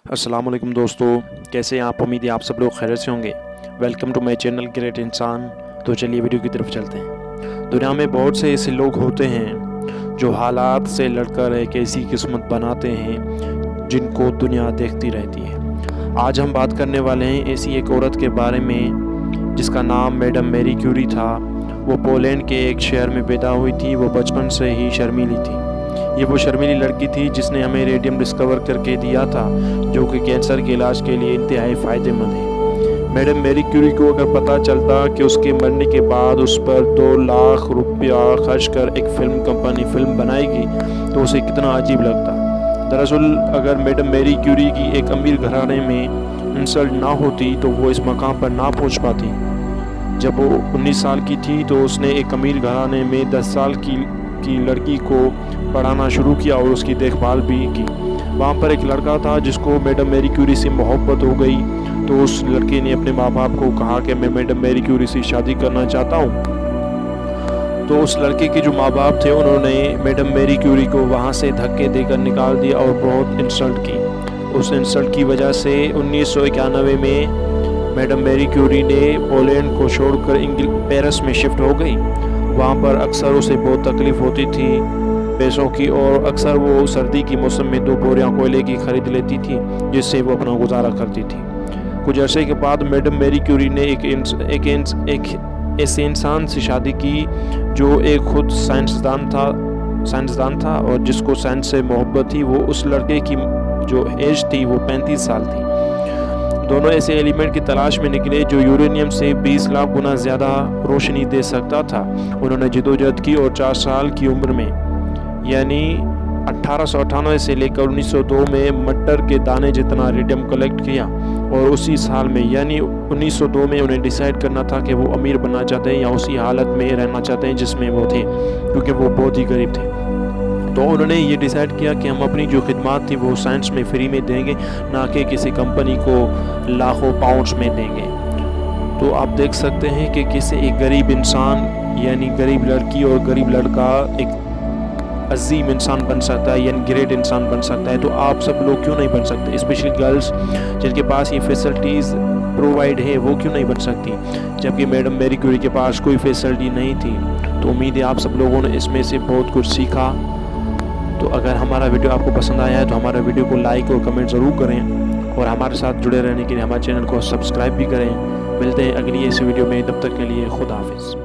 अस्सलाम वालेकुम दोस्तों, कैसे हैं आप। उम्मीद है आप सब लोग खैरियत से होंगे। Welcome to my channel great इंसान। तो चलिए वीडियो की तरफ चलते हैं। दुनिया में बहुत से ऐसे लोग होते हैं जो हालात से लड़कर एक ऐसी किस्मत बनाते हैं जिनको दुनिया देखती रहती है। आज हम बात करने वाले हैं ऐसी एक औरत के बारे में जिसका नाम मैडम मैरी क्यूरी था। वो पोलैंड के एक शहर में पैदा हुई थी। वो बचपन से ही शर्मीली थी। ये वो शर्मीली लड़की थी जिसने हमें रेडियम डिस्कवर करके दिया था, जो कि कैंसर के इलाज के लिए इंतहाई फ़ायदेमंद है। मैडम मैरी क्यूरी को अगर पता चलता कि उसके मरने के बाद उस पर 2 लाख रुपया खर्च कर एक फ़िल्म कंपनी फ़िल्म बनाएगी तो उसे कितना अजीब लगता। दरअसल अगर मैडम मैरी क्यूरी की एक अमीर घराने में इंसल्ट ना होती तो वो इस मकाम पर ना पहुंच पाती। जब वो 19 साल की थी तो उसने एक अमीर घराने में 10 साल की लड़की को पढ़ाना शुरू किया और उसकी देखभाल भी की। वहाँ पर एक लड़का था जिसको मैडम मैरी क्यूरी से मोहब्बत हो गई, तो उस लड़के ने अपने माँ बाप को कहा कि मैं मैडम मैरी क्यूरी से शादी करना चाहता हूँ। तो उस लड़के के जो माँ बाप थे उन्होंने मैडम मैरी क्यूरी को वहाँ से धक्के देकर निकाल दिया और बहुत इंसल्ट की। उस इंसल्ट की वजह से 1991 में मैडम मैरी क्यूरी ने पोलैंड को छोड़कर पेरिस में शिफ्ट हो गई। वहाँ पर अक्सर उसे बहुत तकलीफ़ होती थी पैसों की, और अक्सर वो सर्दी की मौसम में 2 बोरियां कोयले की खरीद लेती थी जिससे वो अपना गुजारा करती थी। कुछ अरसे के बाद मैडम मैरी क्यूरी ने एक ऐसे इंसान से शादी की जो एक खुद साइंसदान था और जिसको साइंस से मोहब्बत थी। वो उस लड़के की जो एज थी वो 35 साल थी। दोनों ऐसे एलिमेंट की तलाश में निकले जो यूरेनियम से 20 लाख गुना ज़्यादा रोशनी दे सकता था। उन्होंने जदोजहद की और 4 साल की उम्र में यानी 1898 से लेकर 1902 में मटर के दाने जितना रेडियम कलेक्ट किया, और उसी साल में यानी 1902 में उन्हें डिसाइड करना था कि वो अमीर बनना चाहते हैं या उसी हालत में रहना चाहते हैं जिसमें वो थे, क्योंकि वो बहुत ही गरीब थे। तो उन्होंने ये डिसाइड किया कि हम अपनी जो खिदमत थी वो साइंस में फ्री में देंगे, ना कि किसी कंपनी को लाखों पाउंड्स में देंगे। तो आप देख सकते हैं कि किसी एक गरीब इंसान यानी गरीब लड़की और गरीब लड़का एक अजीम इंसान बन सकता है यानी ग्रेट इंसान बन सकता है। तो आप सब लोग क्यों नहीं बन सकते, स्पेशली गर्ल्स जिनके पास ये फैसिलिटीज़ प्रोवाइड है वो क्यों नहीं बन सकती, जबकि मैडम मैरी क्यूरी के पास कोई फैसिलिटी नहीं थी। तो उम्मीद है आप सब लोगों ने इसमें से बहुत कुछ सीखा। तो अगर हमारा वीडियो आपको पसंद आया है तो हमारा वीडियो को लाइक और कमेंट ज़रूर करें, और हमारे साथ जुड़े रहने के लिए हमारे चैनल को सब्सक्राइब भी करें। मिलते हैं अगली इस वीडियो में, तब तक के लिए खुदा हाफिज़।